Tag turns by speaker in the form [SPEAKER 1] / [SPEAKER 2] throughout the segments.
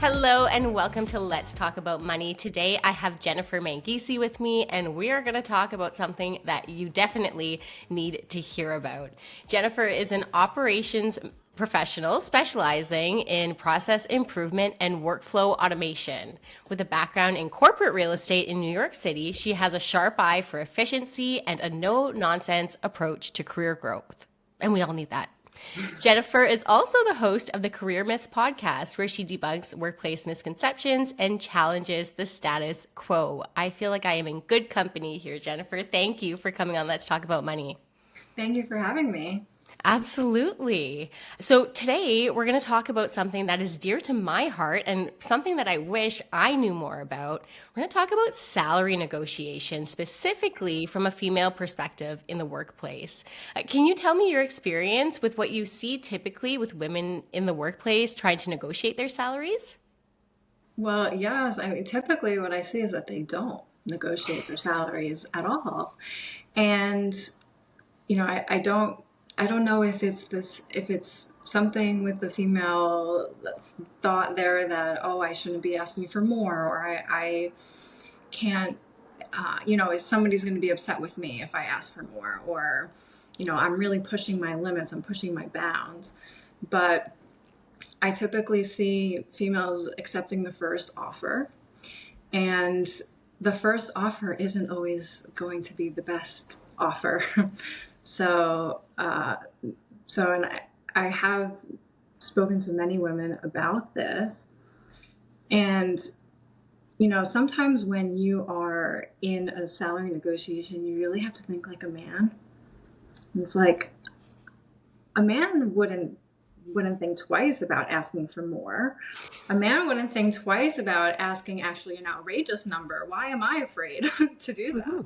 [SPEAKER 1] Hello and welcome to Let's Talk About Money. Today I have Jennifer Manghisi with me and we are going to talk about something that you definitely need to hear about. Jennifer is an operations professional specializing in process improvement and workflow automation. With a background in corporate real estate in New York City, she has a sharp eye for efficiency and a no-nonsense approach to career growth. And we all need that. Jennifer is also the host of the Career Myths podcast, where she debunks workplace misconceptions and challenges the status quo. I feel like I am in good company here, Jennifer. Thank you for coming on Let's Talk About Money.
[SPEAKER 2] Thank you for having me.
[SPEAKER 1] Absolutely. So today we're going to talk about something that is dear to my heart and something that I wish I knew more about. We're going to talk about salary negotiation, specifically from a female perspective in the workplace. Can you tell me your experience with what you see typically with women in the workplace trying to negotiate their salaries?
[SPEAKER 2] Well, yes, typically what I see is that they don't negotiate their salaries at all. And, I don't know if it's something with the female thought there that, oh, I shouldn't be asking for more, or I can't, if somebody's going to be upset with me if I ask for more, or, I'm really pushing my limits, I'm pushing my bounds. But I typically see females accepting the first offer, and the first offer isn't always going to be the best offer. so, uh, and I have spoken to many women about this, and sometimes when you are in a salary negotiation, you really have to think like a man. It's like a man wouldn't think twice about asking for more. A man wouldn't think twice about asking actually an outrageous number. Why am I afraid to do that?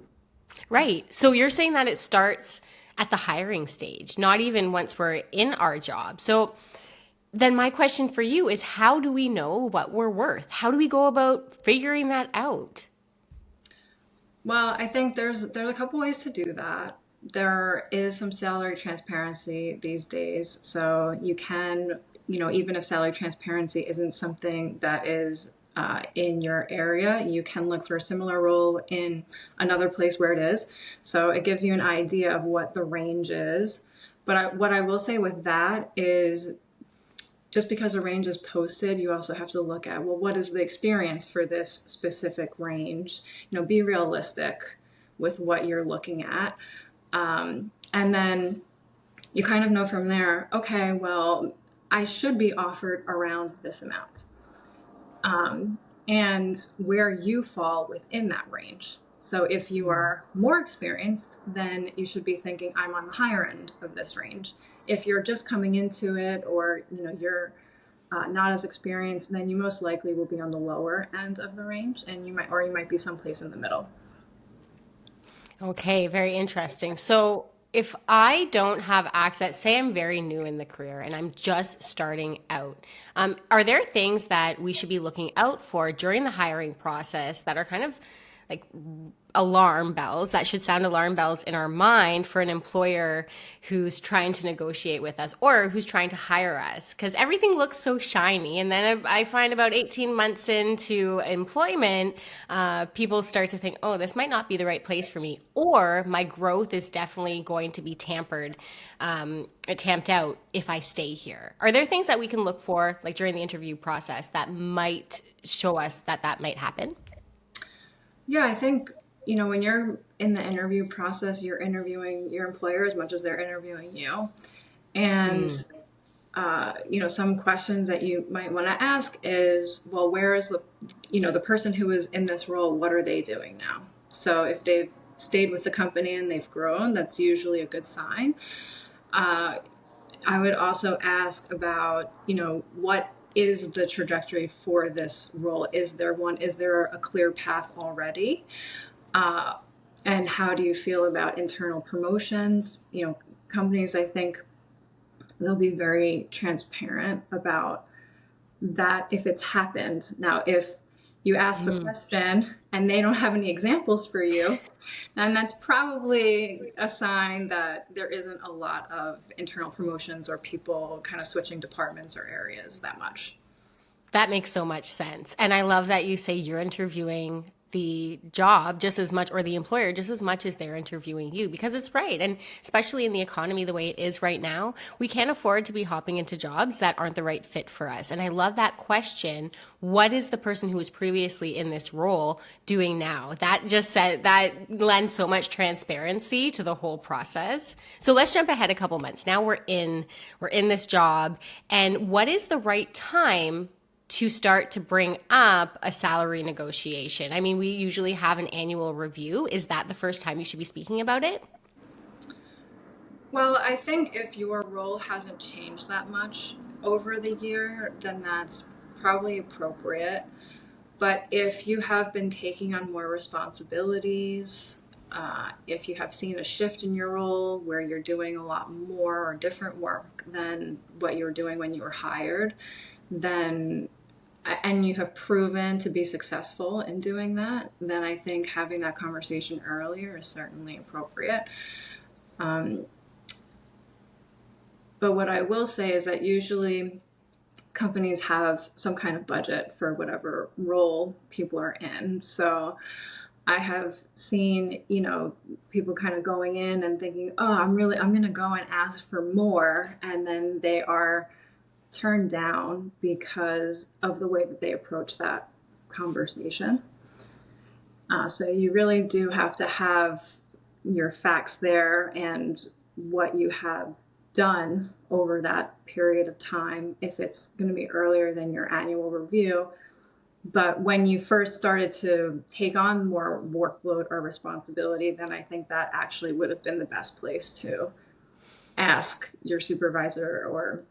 [SPEAKER 1] Right. So you're saying that it starts at the hiring stage, not even once we're in our job. So then my question for you is, how do we know what we're worth? How do we go about figuring that out?
[SPEAKER 2] Well, I think there's a couple ways to do that. There is some salary transparency these days, so you can, even if salary transparency isn't something that is in your area, you can look for a similar role in another place where it is. So it gives you an idea of what the range is. But what I will say with that is, just because a range is posted, you also have to look at, well, what is the experience for this specific range? Be realistic with what you're looking at. And then you kind of know from there, okay, well, I should be offered around this amount. And where you fall within that range. So if you are more experienced, then you should be thinking, I'm on the higher end of this range. If you're just coming into it, or you're not as experienced, then you most likely will be on the lower end of the range, and you might be someplace in the middle.
[SPEAKER 1] Okay, very interesting. So if I don't have access, say I'm very new in the career and I'm just starting out, are there things that we should be looking out for during the hiring process that are kind of like alarm bells, that should sound alarm bells in our mind for an employer who's trying to negotiate with us or who's trying to hire us? Because everything looks so shiny. And then I find about 18 months into employment, people start to think, oh, this might not be the right place for me. Or my growth is definitely going to be tamped out if I stay here. Are there things that we can look for, like during the interview process, that might show us that that might happen?
[SPEAKER 2] Yeah, I think, when you're in the interview process, you're interviewing your employer as much as they're interviewing you. And, some questions that you might want to ask is, well, where is the person who is in this role, what are they doing now? So if they've stayed with the company and they've grown, that's usually a good sign. Uh, I would also ask about, what is the trajectory for this role? Is there one? Is there a clear path already? Uh, and how do you feel about internal promotions? Companies, I think they'll be very transparent about that if it's happened. Now, if you ask the question and they don't have any examples for you, then that's probably a sign that there isn't a lot of internal promotions or people kind of switching departments or areas that much.
[SPEAKER 1] That makes so much sense. And I love that you say you're interviewing the job just as much, or the employer just as much as they're interviewing you, because it's right. And especially in the economy the way it is right now, we can't afford to be hopping into jobs that aren't the right fit for us. And I love that question. What is the person who was previously in this role doing now? That just said, that lends so much transparency to the whole process. So let's jump ahead a couple months. Now we're in this job, and what is the right time to start to bring up a salary negotiation? I mean, we usually have an annual review. Is that the first time you should be speaking about it?
[SPEAKER 2] Well, I think if your role hasn't changed that much over the year, then that's probably appropriate. But if you have been taking on more responsibilities, if you have seen a shift in your role where you're doing a lot more or different work than what you were doing when you were hired, then and you have proven to be successful in doing that, then I think having that conversation earlier is certainly appropriate. Um, but what I will say is that usually companies have some kind of budget for whatever role people are in. So I have seen, people kind of going in and thinking, oh, I'm going to go and ask for more. And then they are turned down because of the way that they approach that conversation. So you really do have to have your facts there and what you have done over that period of time if it's going to be earlier than your annual review. But when you first started to take on more workload or responsibility, then I think that actually would have been the best place to ask your supervisor or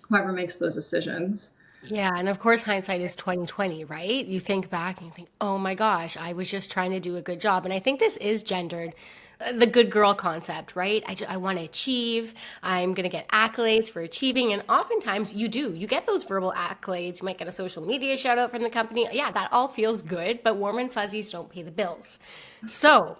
[SPEAKER 2] whoever makes those decisions.
[SPEAKER 1] Yeah, and of course hindsight is 2020, right? You think back and you think, "Oh my gosh, I was just trying to do a good job." And I think this is gendered, the good girl concept, right? I want to achieve. I'm going to get accolades for achieving, and oftentimes you do. You get those verbal accolades. You might get a social media shout out from the company. Yeah, that all feels good, but warm and fuzzies don't pay the bills. So,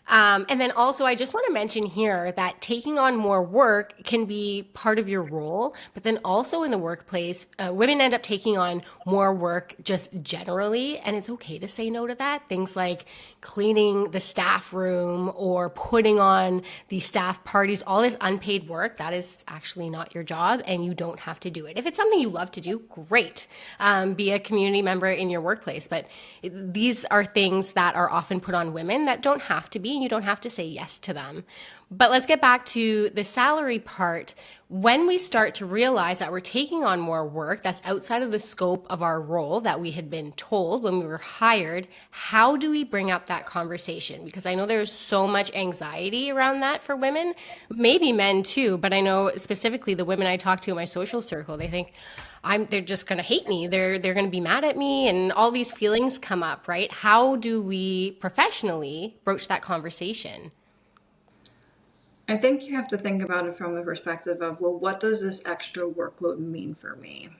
[SPEAKER 1] and then also, I just want to mention here that taking on more work can be part of your role, but then also in the workplace, women end up taking on more work just generally, and it's okay to say no to that. Things like cleaning the staff room or putting on the staff parties, all this unpaid work, that is actually not your job, and you don't have to do it. If it's something you love to do, great. Be a community member in your workplace, but these are things that are often put on women that don't have to be, and you don't have to say yes to them. But let's get back to the salary part. When we start to realize that we're taking on more work that's outside of the scope of our role that we had been told when we were hired, how do we bring up that conversation? Because I know there's so much anxiety around that for women, maybe men too, but I know specifically the women I talk to in my social circle, they think, they're just going to hate me. They're going to be mad at me, and all these feelings come up, right? How do we professionally broach that conversation?
[SPEAKER 2] I think you have to think about it from the perspective of, well, what does this extra workload mean for me?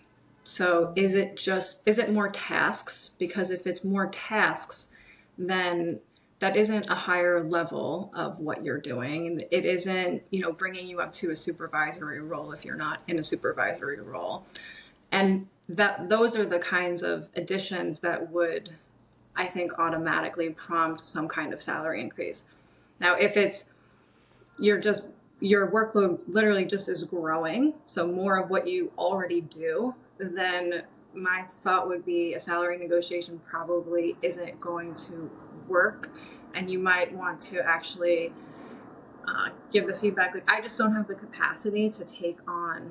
[SPEAKER 2] So is it more tasks? Because if it's more tasks, then that isn't a higher level of what you're doing. It isn't, bringing you up to a supervisory role if you're not in a supervisory role. And that those are the kinds of additions that would, I think, automatically prompt some kind of salary increase. Now, if it's you're just your workload literally just is growing, so more of what you already do, then my thought would be a salary negotiation probably isn't going to work, and you might want to actually give the feedback like, I just don't have the capacity to take on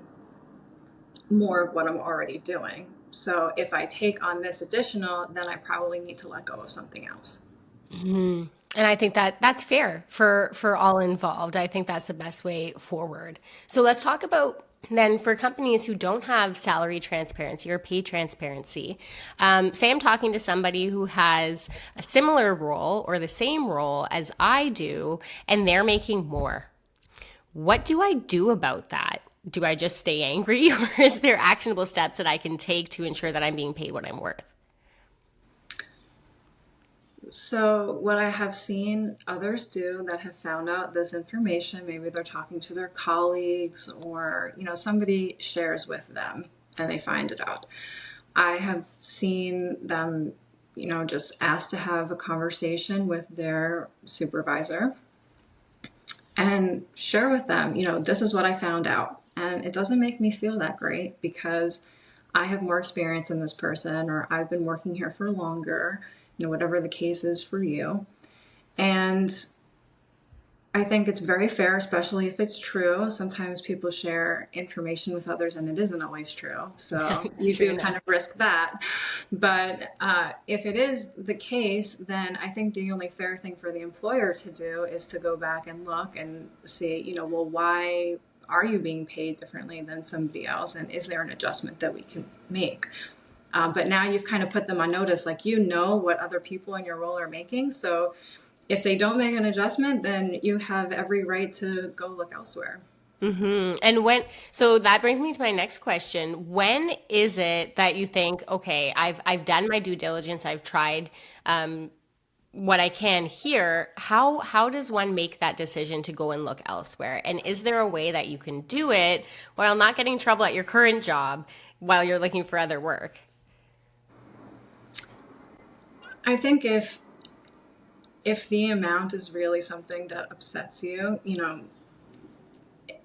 [SPEAKER 2] more of what I'm already doing. So if I take on this additional, then I probably need to let go of something else.
[SPEAKER 1] And I think that that's fair for all involved. I think that's the best way forward. So let's talk about then for companies who don't have salary transparency or pay transparency. Say I'm talking to somebody who has a similar role or the same role as I do, and they're making more. What do I do about that? Do I just stay angry, or is there actionable steps that I can take to ensure that I'm being paid what I'm worth?
[SPEAKER 2] So, what I have seen others do that have found out this information, maybe they're talking to their colleagues or, somebody shares with them and they find it out. I have seen them, just ask to have a conversation with their supervisor and share with them, this is what I found out. And it doesn't make me feel that great because I have more experience than this person, or I've been working here for longer, whatever the case is for you. And I think it's very fair, especially if it's true. Sometimes people share information with others and it isn't always true. So you
[SPEAKER 1] True
[SPEAKER 2] do
[SPEAKER 1] enough.
[SPEAKER 2] kind of risk that. But if it is the case, then I think the only fair thing for the employer to do is to go back and look and see, well, why are you being paid differently than somebody else? And is there an adjustment that we can make? But now you've kind of put them on notice, like what other people in your role are making. So if they don't make an adjustment, then you have every right to go look elsewhere.
[SPEAKER 1] And so that brings me to my next question. When is it that you think, okay, I've done my due diligence, I've tried what I can here. How does one make that decision to go and look elsewhere? And is there a way that you can do it while not getting in trouble at your current job while you're looking for other work?
[SPEAKER 2] I think if the amount is really something that upsets you,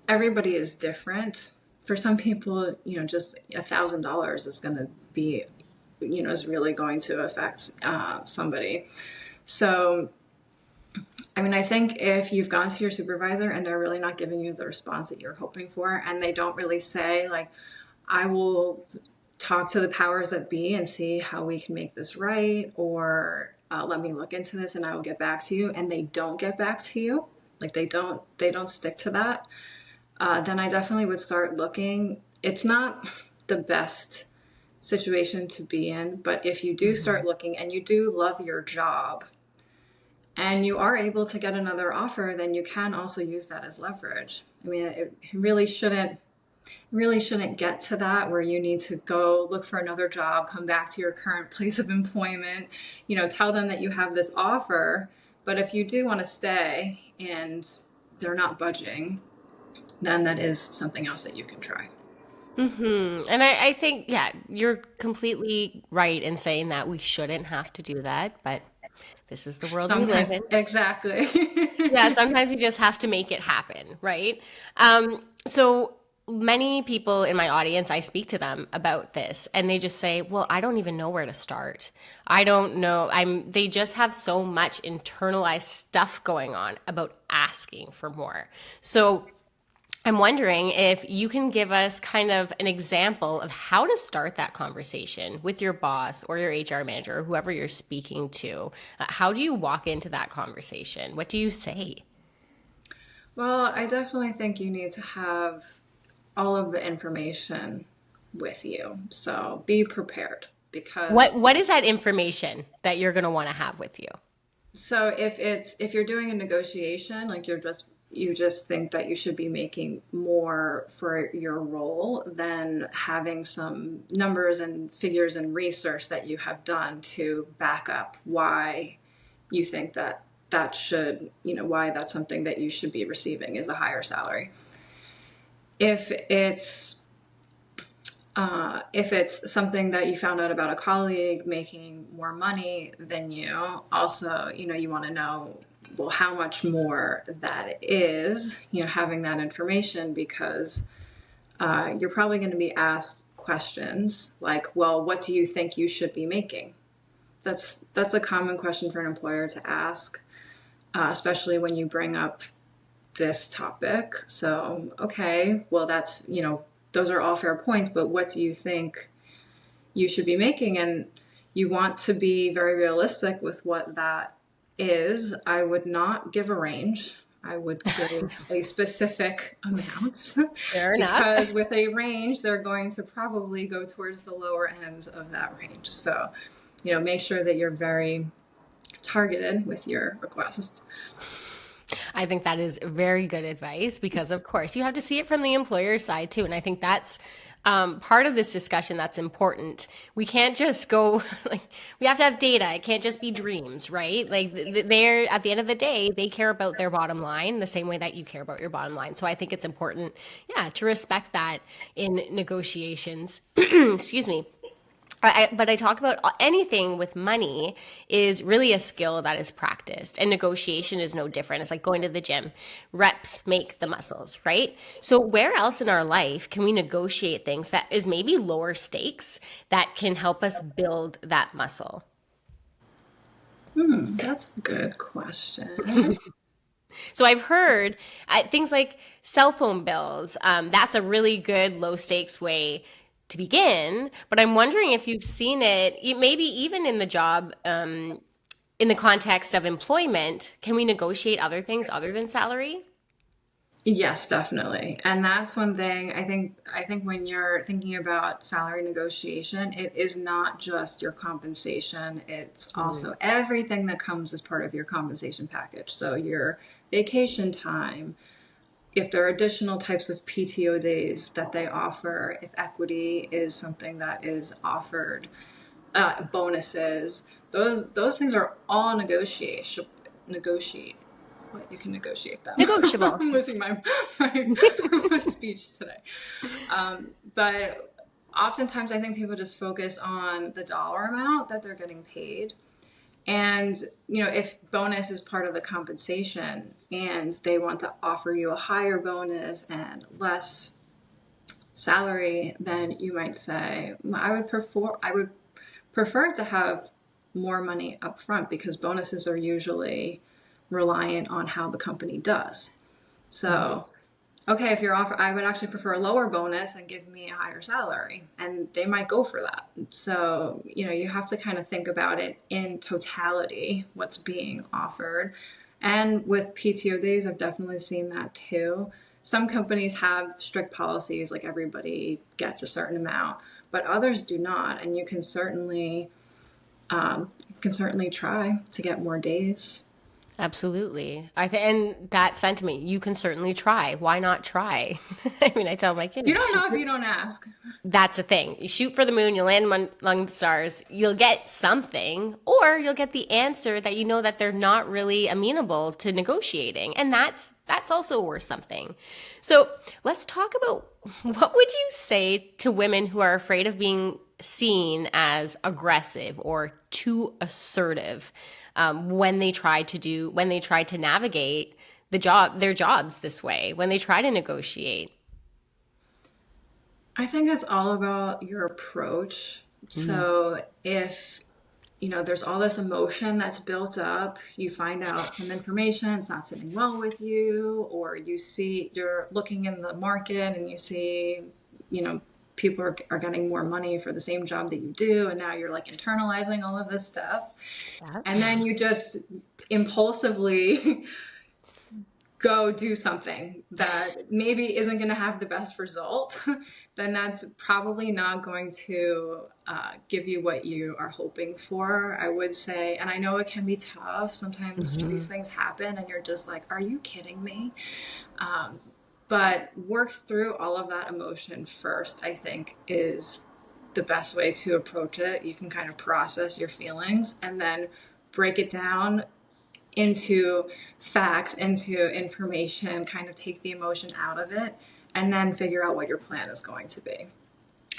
[SPEAKER 2] everybody is different. For some people, just $1,000 is going to be, is really going to affect somebody. So I mean, I think if you've gone to your supervisor and they're really not giving you the response that you're hoping for, and they don't really say, like, I will talk to the powers that be and see how we can make this right, or let me look into this and I will get back to you, and they don't get back to you, like they don't stick to that, then I definitely would start looking. It's not the best situation to be in, but if you do start looking and you do love your job, and you are able to get another offer, then you can also use that as leverage. I mean, it really shouldn't get to that where you need to go look for another job, come back to your current place of employment, tell them that you have this offer. But if you do want to stay and they're not budging, then that is something else that you can try.
[SPEAKER 1] And I think, yeah, you're completely right in saying that we shouldn't have to do that, but this is the world we live
[SPEAKER 2] Sometimes,
[SPEAKER 1] in.
[SPEAKER 2] exactly.
[SPEAKER 1] Yeah, sometimes we just have to make it happen, right? So many people in my audience, I speak to them about this, and they just say, "Well, I don't even know where to start. I don't know. They just have so much internalized stuff going on about asking for more." So I'm wondering if you can give us kind of an example of how to start that conversation with your boss or your HR manager or whoever you're speaking to. How do you walk into that conversation? What do you say?
[SPEAKER 2] Well, I definitely think you need to have all of the information with you. So be prepared
[SPEAKER 1] What
[SPEAKER 2] because
[SPEAKER 1] what is that information that you're going to want to have with you?
[SPEAKER 2] so if you're doing a negotiation, like you just think that you should be making more for your role, then having some numbers and figures and research that you have done to back up why you think that should, why that's something that you should be receiving is a higher salary. If it's if it's something that you found out about a colleague making more money than you, also, you want to know, well, how much more that is, having that information because you're probably going to be asked questions like, well, what do you think you should be making? That's a common question for an employer to ask, especially when you bring up this topic. So, okay, well, those are all fair points, but what do you think you should be making? And you want to be very realistic with what that is. I would not give a range. I would give a specific amount
[SPEAKER 1] Fair enough.
[SPEAKER 2] because with a range, they're going to probably go towards the lower ends of that range. So, make sure that you're very targeted with your request.
[SPEAKER 1] I think that is very good advice because, of course, you have to see it from the employer side too. And I think that's part of this discussion that's important. We can't just go, like, we have to have data. It can't just be dreams, right? Like, they're, at the end of the day, they care about their bottom line the same way that you care about your bottom line. So I think it's important, yeah, to respect that in negotiations. Excuse me. But I talk about anything with money is really a skill that is practiced, and negotiation is no different. It's like going to the gym. Reps make the muscles, right? So where else in our life can we negotiate things that is maybe lower stakes that can help us build that muscle?
[SPEAKER 2] That's a good question.
[SPEAKER 1] So I've heard things like cell phone bills. That's a really good low stakes way to begin. But I'm wondering if you've seen it, maybe even in the job, in the context of employment. Can we negotiate other things other than salary?
[SPEAKER 2] Yes, definitely. And that's one thing I think when you're thinking about salary negotiation, it is not just your compensation, it's
[SPEAKER 1] Mm.
[SPEAKER 2] also everything that comes as part of your compensation package. So your vacation time, if there are additional types of PTO days that they offer, if equity is something that is offered, bonuses, those things are all negotiate. What you can negotiate them.
[SPEAKER 1] Negotiable.
[SPEAKER 2] I'm losing my, my speech today. But oftentimes, I think people just focus on the dollar amount that they're getting paid. And, if bonus is part of the compensation and they want to offer you a higher bonus and less salary, then you might say, I would prefer to have more money up front because bonuses are usually reliant on how the company does.
[SPEAKER 1] Mhm.
[SPEAKER 2] So, okay, if you're offer, I would actually prefer a lower bonus and give me a higher salary, and they might go for that. So, you have to kind of think about it in totality, what's being offered. And with PTO days, I've definitely seen that too. Some companies have strict policies, like everybody gets a certain amount, but others do not, and you can certainly try to get more days.
[SPEAKER 1] Absolutely. And that sentiment, you can certainly try. Why not try? I mean, I tell my
[SPEAKER 2] You
[SPEAKER 1] kids,
[SPEAKER 2] don't know if you don't ask.
[SPEAKER 1] that's the thing. You shoot for the moon, you land among the stars, you'll get something, or you'll get the answer that you know that they're not really amenable to negotiating. And that's also worth something. So let's talk about what would you say to women who are afraid of being seen as aggressive or too assertive when they try to navigate their jobs this way, when they try to negotiate.
[SPEAKER 2] I think it's all about your approach.
[SPEAKER 1] Mm.
[SPEAKER 2] So if there's all this emotion that's built up, you find out some information, it's not sitting well with you, or you're looking in the market and you see, you know, people are getting more money for the same job that you do, and now you're like internalizing all of this stuff.
[SPEAKER 1] Yeah.
[SPEAKER 2] And then you just impulsively go do something that maybe isn't going to have the best result, then that's probably not going to give you what you are hoping for, I would say. And I know it can be tough. Sometimes these
[SPEAKER 1] Hmm.
[SPEAKER 2] things happen and you're just like, are you kidding me? Um, but work through all of that emotion first, I think, is the best way to approach it. You can kind of process your feelings and then break it down into facts, into information, kind of take the emotion out of it, and then figure out what your plan is going to be.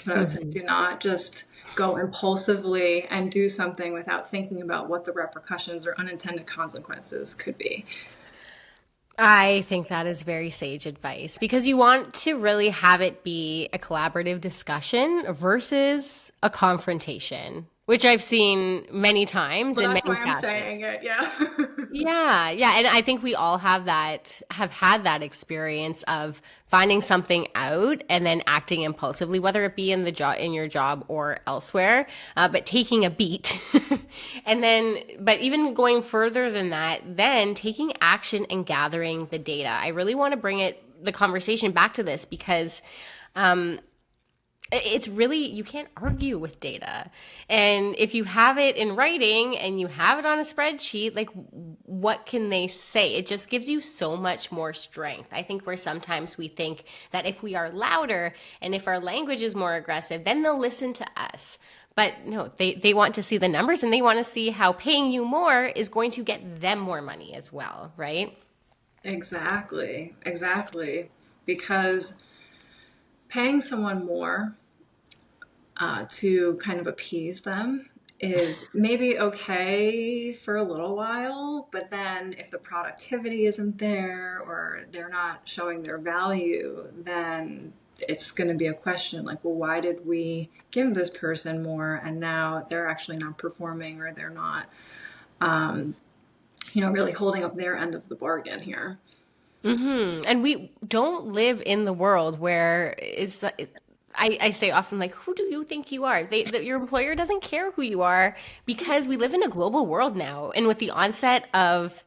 [SPEAKER 2] But I would say
[SPEAKER 1] Hmm.
[SPEAKER 2] do not just go impulsively and do something without thinking about what the repercussions or unintended consequences could be.
[SPEAKER 1] I think that is very sage advice because you want to really have it be a collaborative discussion versus a confrontation, which I've seen many times
[SPEAKER 2] Well,
[SPEAKER 1] in
[SPEAKER 2] that's
[SPEAKER 1] many
[SPEAKER 2] why I'm
[SPEAKER 1] facets.
[SPEAKER 2] saying it. Yeah.
[SPEAKER 1] Yeah, yeah, and I think we all have had that experience of finding something out and then acting impulsively, whether it be in the job, in your job or elsewhere, but taking a beat, and then, but even going further than that, then taking action and gathering the data. I really want to bring the conversation back to this because it's really, you can't argue with data. And if you have it in writing and you have it on a spreadsheet, like what can they say? It just gives you so much more strength. I think where sometimes we think that if we are louder and if our language is more aggressive, then they'll listen to us. But no, they want to see the numbers and they want to see how paying you more is going to get them more money as well, right?
[SPEAKER 2] Exactly. Exactly. Because paying someone more to kind of appease them is maybe okay for a little while, but then if the productivity isn't there or they're not showing their value, then it's going to be a question like, well, why did we give this person more and now they're actually not performing or they're not, really holding up their end of the bargain here.
[SPEAKER 1] And we don't live in the world where I say often, like, who do you think you are? Your employer doesn't care who you are because we live in a global world now. And with the onset of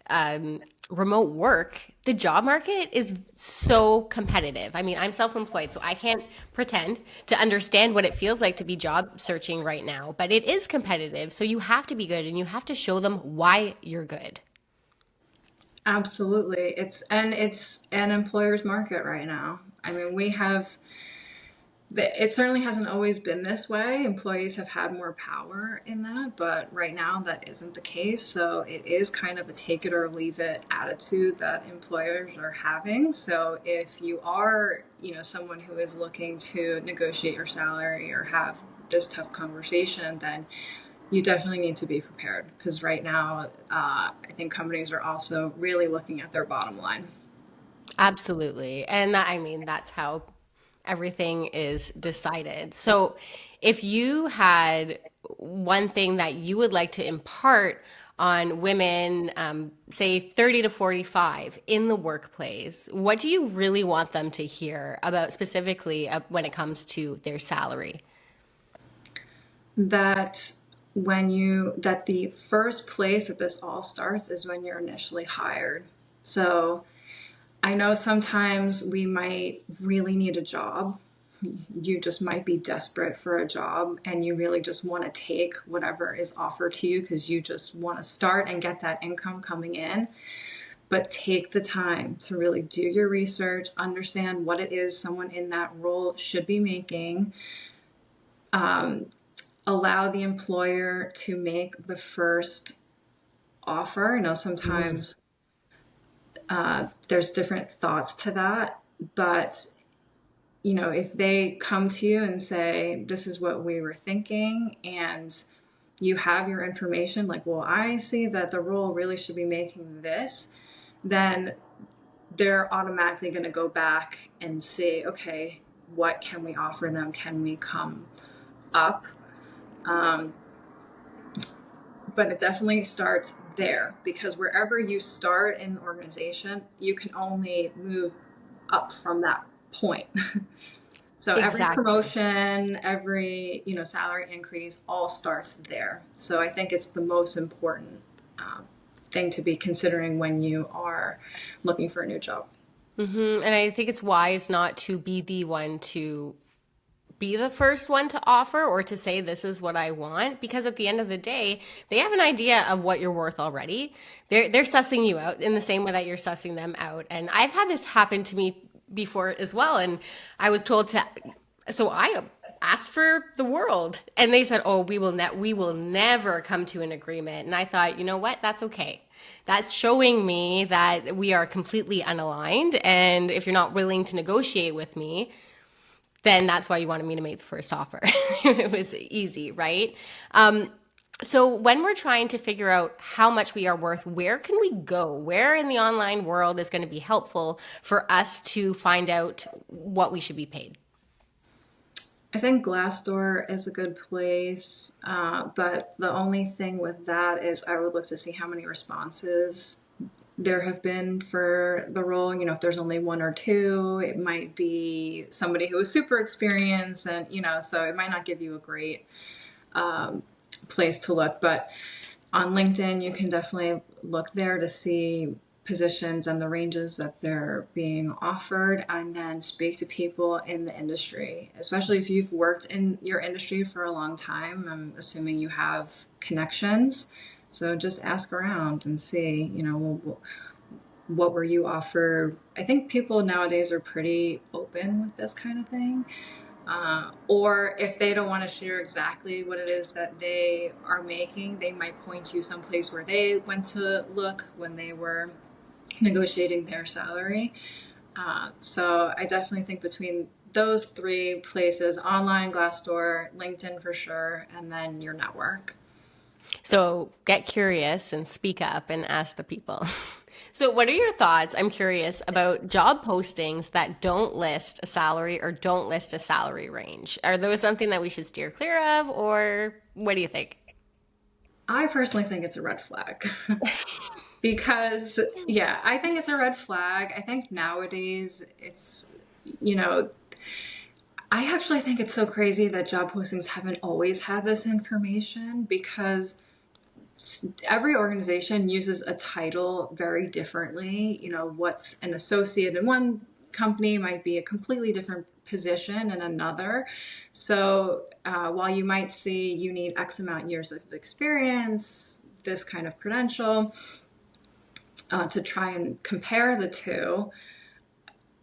[SPEAKER 1] um, remote work, the job market is so competitive. I mean, I'm self-employed, so I can't pretend to understand what it feels like to be job searching right now, but it is competitive. So you have to be good and you have to show them why you're good.
[SPEAKER 2] Absolutely. It's an employer's market right now. I mean, it certainly hasn't always been this way. Employees have had more power in that, but right now that isn't the case. So it is kind of a take it or leave it attitude that employers are having. So if you are, someone who is looking to negotiate your salary or have this tough conversation, then you definitely need to be prepared because right now, I think companies are also really looking at their bottom line.
[SPEAKER 1] Absolutely. And that, I mean, that's how everything is decided. So, if you had one thing that you would like to impart on women, say 30 to 45 in the workplace, what do you really want them to hear about specifically when it comes to their salary?
[SPEAKER 2] That that the first place that this all starts is when you're initially hired. So I know sometimes we might really need a job. You just might be desperate for a job and you really just want to take whatever is offered to you because you just want to start and get that income coming in. But take the time to really do your research, understand what it is someone in that role should be making, allow the employer to make the first offer. Sometimes there's different thoughts to that, but if they come to you and say, this is what we were thinking, and you have your information, like, well, I see that the role really should be making this, then they're automatically going to go back and say, okay, what can we offer them? Can we come up? Um, but it definitely starts there because wherever you start in an organization, you can only move up from that point. So every
[SPEAKER 1] Exactly.
[SPEAKER 2] promotion, every salary increase, all starts there. So I think it's the most important thing to be considering when you are looking for a new job.
[SPEAKER 1] And I think it's wise not to be the one to be the first one to offer or to say this is what I want, because at the end of the day they have an idea of what you're worth already. They're sussing you out in the same way that you're sussing them out. And I've had this happen to me before as well, and I was told to, so I asked for the world and they said, oh, we will never come to an agreement. And I thought, you know what, that's okay. That's showing me that we are completely unaligned, and if you're not willing to negotiate with me, then that's why you wanted me to make the first offer. It was easy, right? So when we're trying to figure out how much we are worth, where can we go? Where in the online world is going to be helpful for us to find out what we should be paid?
[SPEAKER 2] I think Glassdoor is a good place, but the only thing with that is I would look to see how many responses there have been for the role. If there's only one or two, it might be somebody who is super experienced, and so it might not give you a great place to look. But on LinkedIn, you can definitely look there to see positions and the ranges that they're being offered, and then speak to people in the industry, especially if you've worked in your industry for a long time. I'm assuming you have connections. So just ask around and see, what were you offered? I think people nowadays are pretty open with this kind of thing. Or if they don't want to share exactly what it is that they are making, they might point you someplace where they went to look when they were negotiating their salary. So I definitely think between those three places, online, Glassdoor, LinkedIn for sure, and then your network.
[SPEAKER 1] So get curious and speak up and ask the people. So, what are your thoughts? I'm curious about job postings that don't list a salary or don't list a salary range. Are those something that we should steer clear of, or what do you think?
[SPEAKER 2] I personally think it's a red flag. Because, yeah, I think it's a red flag. I think nowadays it's, you know, I actually think it's so crazy that job postings haven't always had this information because every organization uses a title very differently. You know, what's an associate in one company might be a completely different position in another. So while you might see you need X amount years of experience, this kind of credential, to try and compare the two,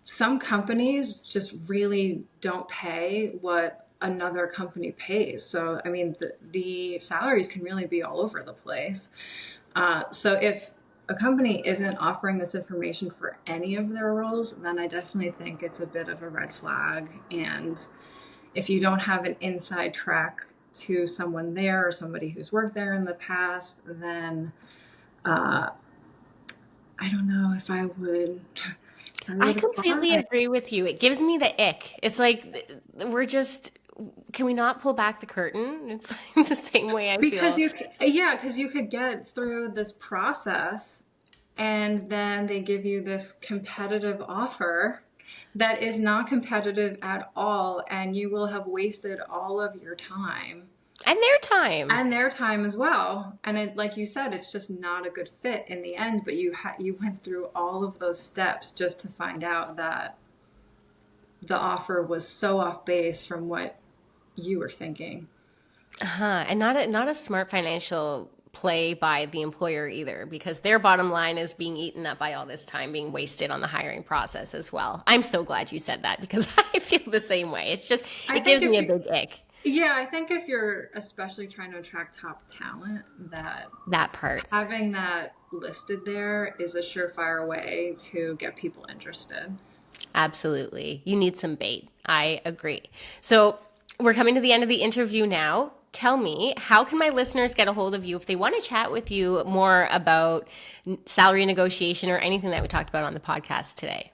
[SPEAKER 2] some companies just really don't pay what another company pays. So, I mean, the salaries can really be all over the place. So, if a company isn't offering this information for any of their roles, then I definitely think it's a bit of a red flag. And if you don't have an inside track to someone there or somebody who's worked there in the past, then uh, I don't know if I would. I
[SPEAKER 1] I
[SPEAKER 2] would
[SPEAKER 1] completely
[SPEAKER 2] apply.
[SPEAKER 1] agree with you. It gives me the ick. It's like we're just, can we not pull back the curtain? It's like the same way I
[SPEAKER 2] Because
[SPEAKER 1] feel.
[SPEAKER 2] yeah, because you could get through this process and then they give you this competitive offer that is not competitive at all, and you will have wasted all of your time
[SPEAKER 1] And their time.
[SPEAKER 2] and their time as well. And it, like you said, it's just not a good fit in the end. But you went through all of those steps just to find out that the offer was so off base from what you were thinking.
[SPEAKER 1] Uh-huh. And not a smart financial play by the employer either, because their bottom line is being eaten up by all this time being wasted on the hiring process as well. I'm so glad you said that because I feel the same way. It's just
[SPEAKER 2] I
[SPEAKER 1] it
[SPEAKER 2] think
[SPEAKER 1] gives
[SPEAKER 2] if
[SPEAKER 1] me a
[SPEAKER 2] you
[SPEAKER 1] big ick,
[SPEAKER 2] Yeah, I think if you're especially trying to attract top talent, that
[SPEAKER 1] that part.
[SPEAKER 2] having that listed there is a surefire way to get people interested.
[SPEAKER 1] Absolutely. You need some bait. I agree. So we're coming to the end of the interview now. Tell me, how can my listeners get a hold of you if they want to chat with you more about salary negotiation or anything that we talked about on the podcast today?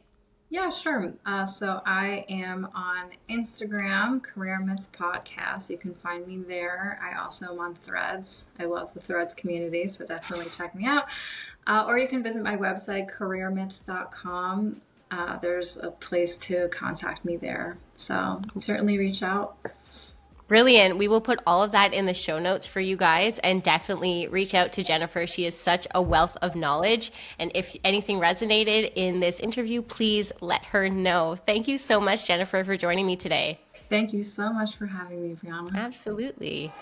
[SPEAKER 2] Yeah, sure. So I am on Instagram, Career Myths Podcast. You can find me there. I also am on Threads. I love the Threads community, so definitely check me out. Or you can visit my website, careermyths.com. There's a place to contact me there. So certainly reach out.
[SPEAKER 1] Brilliant. We will put all of that in the show notes for you guys and definitely reach out to Jennifer. She is such a wealth of knowledge. And if anything resonated in this interview, please let her know. Thank you so much, Jennifer, for joining me today.
[SPEAKER 2] Thank you so much for having me, Brianna.
[SPEAKER 1] Absolutely.